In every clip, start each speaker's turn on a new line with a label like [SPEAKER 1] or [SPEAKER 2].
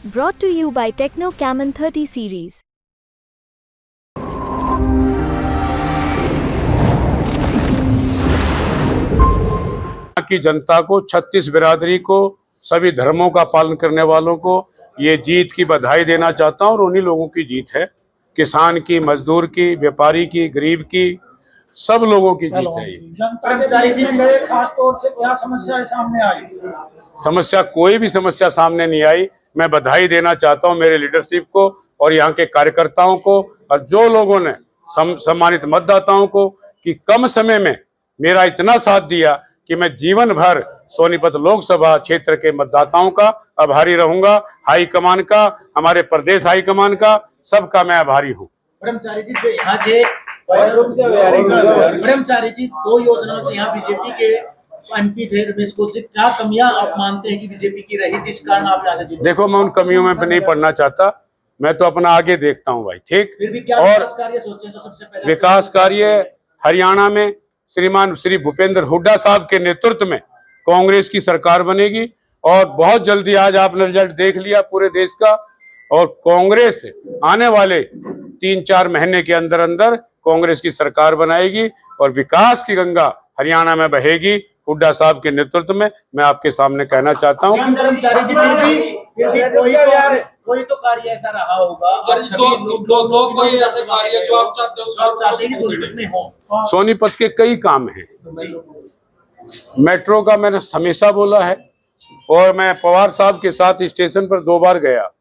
[SPEAKER 1] Brought to you by Techno Camon 30 series.
[SPEAKER 2] की जनता को, 36 बिरादरी को, सभी धर्मों का पालन करने वालों को ये जीत की बधाई देना चाहता हूं। और उन्हीं लोगों की जीत है, किसान की, मजदूर की, व्यापारी की, गरीब की, सब लोगों की जीत है।
[SPEAKER 3] जनता के बीच में गए, खास तौर से क्या समस्याएं सामने आई?
[SPEAKER 2] समस्या, कोई भी समस्या सामने नहीं आई। मैं बधाई देना चाहता हूं मेरे लीडरशिप को और यहाँ के कार्यकर्ताओं को और जो लोगों ने सम्मानित मतदाताओं को कि कम समय में मेरा इतना साथ दिया कि मैं जीवन भर सोनीपत लोकसभा क्षेत्र के मतदाताओं का आभारी रहूंगा। हाईकमान का, हमारे प्रदेश हाईकमान का, सबका मैं आभारी हूँ।
[SPEAKER 4] ब्रह्मचारी जी, यहाँ से ब्रह्मचारी जी 2 योजनाओं से यहाँ बीजेपी के एमपी थे रमेश कौशिक, क्या कमियां आप मानते हैं कि बीजेपी की रही जिस कारण आप आगे जीते?
[SPEAKER 2] देखो, मैं उन कमियों में नहीं पढ़ना चाहता, मैं तो अपना आगे देखता हूँ भाई, ठीक।
[SPEAKER 4] फिर भी क्या
[SPEAKER 2] और
[SPEAKER 4] विकास कार्य सोचे तो सबसे पहले
[SPEAKER 2] विकास कार्य हरियाणा में श्रीमान श्री भूपेंद्र हुड्डा साहब के नेतृत्व में कांग्रेस की सरकार बनेगी और बहुत जल्दी, आज आपने रिजल्ट देख लिया पूरे देश का, और कांग्रेस आने वाले 3-4 महीने के अंदर अंदर कांग्रेस की सरकार बनाएगी और विकास की गंगा हरियाणा में बहेगी हुड्डा साहब के नेतृत्व में। मैं आपके सामने कहना चाहता हूँ।
[SPEAKER 4] ब्रह्मचारी जी, फिर भी कोई तो कार्य ऐसा रहा होगा कोई ऐसे कार्य जो आप चाहते हैं सोनीपत में हो।
[SPEAKER 2] सोनीपत के कई काम हैं। मेट्रो का मैंने हमेशा बोला है और मैं पवार साहब के साथ स्टेशन पर 2 बार गया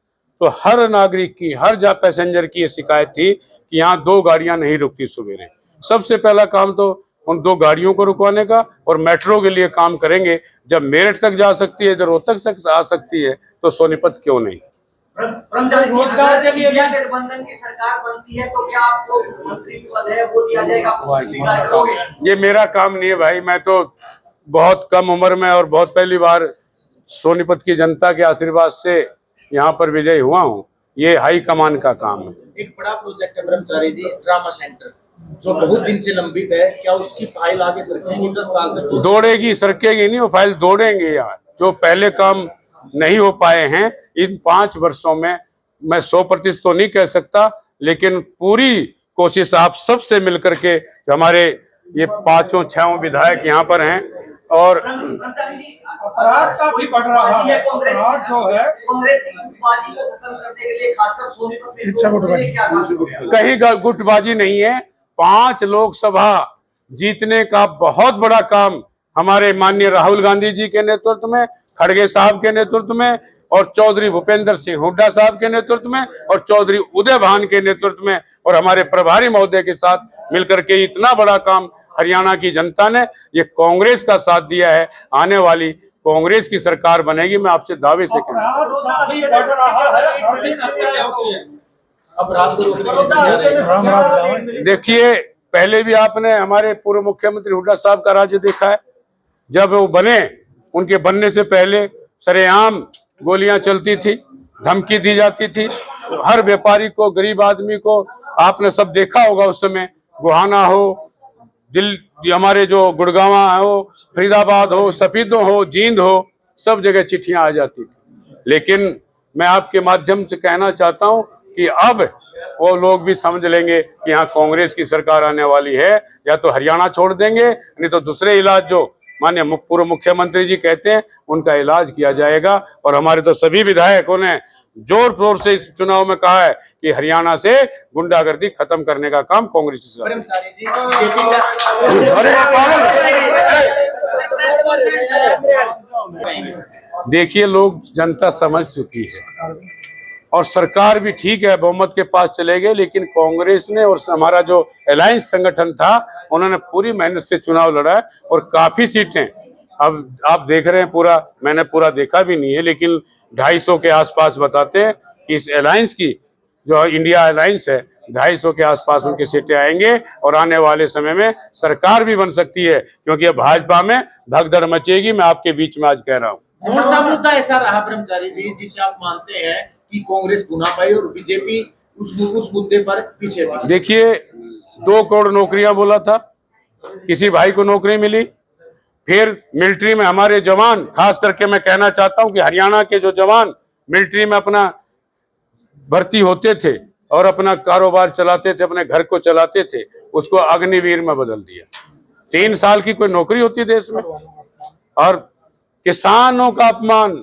[SPEAKER 2] तो हर नागरिक की, हर पैसेंजर की ये शिकायत थी कि यहाँ 2 गाड़ियां नहीं रुकती सवेरे। सबसे पहला काम तो उन 2 गाड़ियों को रुकवाने का और मेट्रो के लिए काम करेंगे। जब मेरठ तक जा सकती है, इधर रोहतक तक आ सकती है, तो सोनीपत क्यों नहीं।
[SPEAKER 3] रोजगार के लिए
[SPEAKER 5] गठबंधन की सरकार बनती है तो क्या आपको मंत्री पद है वो दिया जाएगा, आप स्वीकार करोगे?
[SPEAKER 2] ये मेरा काम नहीं है भाई, मैं तो बहुत कम उम्र में और बहुत पहली बार सोनीपत की जनता के आशीर्वाद से यहाँ पर विजयी हुआ हूँ। ये हाई कमान का काम है।
[SPEAKER 4] एक बड़ा प्रोजेक्ट है ब्रह्मचारी जी, ड्रामा सेंटर, जो बहुत दिन से लंबित है, क्या उसकी फाइल आगे सरकेगी? 10 साल तक
[SPEAKER 2] दौड़ेगी, सरकेगी नहीं, वो फाइल दौड़ेंगे। यार, जो पहले काम नहीं हो पाए हैं इन 5 वर्षों में, मैं 100% तो नहीं कह सकता, लेकिन पूरी कोशिश आप सबसे मिलकर के, हमारे ये 5-6 विधायक यहाँ पर हैं और
[SPEAKER 3] अपराध काफी बढ़ रहा है। अपराध जो है
[SPEAKER 5] कांग्रेस की गुटबाजी को खत्म करने के लिए खासकर सोनीपत में
[SPEAKER 2] कहीं गुटबाजी नहीं है। 5 लोकसभा जीतने का बहुत बड़ा काम हमारे माननीय राहुल गांधी जी के नेतृत्व में, खड़गे साहब के नेतृत्व में और चौधरी भूपेंद्र सिंह हुड्डा साहब के नेतृत्व में और चौधरी उदय भान के नेतृत्व में और हमारे प्रभारी महोदय के साथ मिलकर के इतना बड़ा काम हरियाणा की जनता ने, ये कांग्रेस का साथ दिया है। आने वाली कांग्रेस की सरकार बनेगी, मैं आपसे दावे से कहूँ।
[SPEAKER 3] अपराध काफी बढ़ रहा है, हर दिन हत्याएं होती है।
[SPEAKER 4] अपराध को रोकने के
[SPEAKER 2] देखिए, पहले भी आपने हमारे पूर्व मुख्यमंत्री हुड्डा साहब का राज्य देखा है। जब वो बने, उनके बनने से पहले सरेआम गोलियां चलती थी, धमकी दी जाती थी हर व्यापारी को, गरीब आदमी को। आपने सब देखा होगा उस समय, गोहाना हो, हमारे जो गुड़गांवा हो, फरीदाबाद हो, सफीदों हो, जींद हो, सब जगह चिट्ठियां आ जाती थी। लेकिन मैं आपके माध्यम से कहना चाहता हूं कि अब वो लोग भी समझ लेंगे कि यहाँ कांग्रेस की सरकार आने वाली है। या तो हरियाणा छोड़ देंगे, नहीं तो दूसरे इलाज जो माननीय पूर्व मुख्यमंत्री जी कहते हैं उनका इलाज किया जाएगा। और हमारे तो सभी विधायकों ने जोर शोर से इस चुनाव में कहा है कि हरियाणा से गुंडागर्दी खत्म करने का काम कांग्रेस की सरकार।
[SPEAKER 4] ब्रह्मचारी जी,
[SPEAKER 2] देखिए, लोग, जनता समझ चुकी है और सरकार भी ठीक है, बहुमत के पास चले गए, लेकिन कांग्रेस ने और हमारा जो अलायंस संगठन था उन्होंने पूरी मेहनत से चुनाव लड़ा है और काफी सीटें, अब आप देख रहे हैं, पूरा मैंने पूरा देखा भी नहीं है, लेकिन 250 के आसपास बताते हैं कि इस अलायंस की, जो इंडिया अलायंस है, 250 के आसपास उनकी सीटें आएंगे और आने वाले समय में सरकार भी बन सकती है, क्योंकि अब भाजपा में भगदड़ मचेगी। मैं आपके बीच में आज कह रहा हूँ।
[SPEAKER 4] कौन सा मुद्दा ऐसा रहा ब्रह्मचारी जी जिसे आप मानते हैं कि कांग्रेस गुना पाई और बीजेपी उस मुद्दे पर पीछे रही?
[SPEAKER 2] देखिए, 2 करोड़ नौकरियां बोला था, किसी भाई को नौकरी मिली। फिर मिलिट्री में हमारे जवान, खास करके मैं कहना चाहता हूं कि हरियाणा के जो जवान मिलिट्री में अपना भर्ती होते थे और अपना कारोबार चलाते थे, अपने घर को चलाते थे, उसको अग्निवीर में बदल दिया। 3 साल की कोई नौकरी होती देश में। और किसानों का अपमान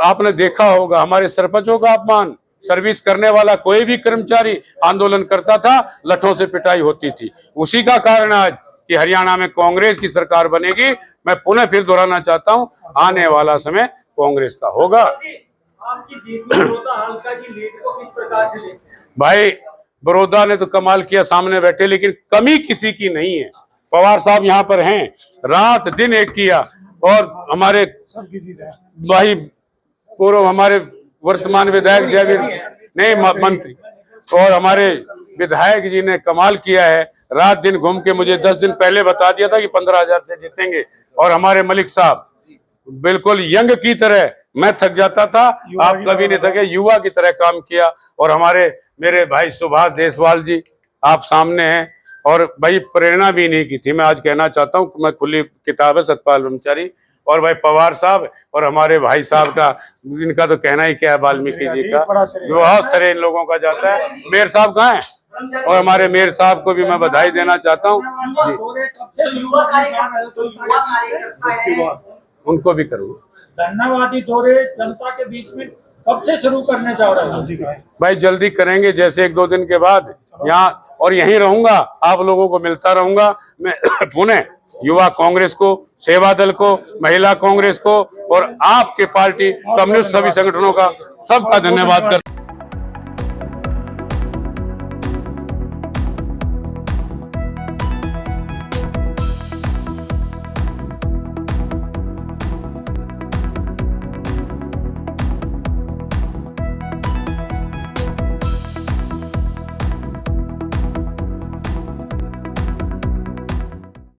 [SPEAKER 2] आपने देखा होगा, हमारे सरपंचों का अपमान। सर्विस करने वाला कोई भी कर्मचारी आंदोलन करता था, लठों से पिटाई होती थी। उसी का कारण आज कि हरियाणा में कांग्रेस की सरकार बनेगी। मैं पुनः फिर दोहराना चाहता हूं, आने वाला समय कांग्रेस का होगा।
[SPEAKER 5] आपकी जीत में बड़ौदा हल्का की लीड को किस प्रकार से देखते हैं?
[SPEAKER 2] भाई बड़ौदा ने तो कमाल किया सामने बैठे, लेकिन कमी किसी की नहीं है। पवार साहब यहाँ पर हैं, रात दिन एक किया। और हमारे भाई पूर्व हमारे वर्तमान विधायक जयवीर नहीं मंत्री और हमारे विधायक जी ने कमाल किया है। रात दिन घूम के मुझे 10 दिन पहले बता दिया था कि 15,000 से जीतेंगे। और हमारे मलिक साहब बिल्कुल यंग की तरह, मैं थक जाता था, आप कभी नहीं थके, युवा की तरह काम किया। और हमारे मेरे भाई सुभाष देशवाल जी आप सामने हैं। और भाई प्रेरणा भी नहीं की थी, मैं आज कहना चाहता हूँ, मैं खुली किताब है सतपाल ब्रह्मचारी। और भाई पवार साहब और हमारे भाई साहब का, इनका तो कहना ही क्या है, वाल्मीकि जी का जो बहुत सारे इन लोगों का जाता है। मेयर साहब कहाँ हैं? और हमारे मेयर साहब को भी मैं बधाई देना चाहता हूँ, उनको भी करूँगा।
[SPEAKER 3] धन्यवादी दौरे जनता के बीच में कब से शुरू करने जा रहे हैं?
[SPEAKER 2] भाई जल्दी करेंगे, जैसे 1-2 दिन के बाद यहाँ, और यहीं रहूंगा, आप लोगों को मिलता रहूंगा। मैं पुणे युवा कांग्रेस को, सेवा दल को, महिला कांग्रेस को और आपके पार्टी कम्युनिस्ट सभी संगठनों का सबका धन्यवाद करता हूं।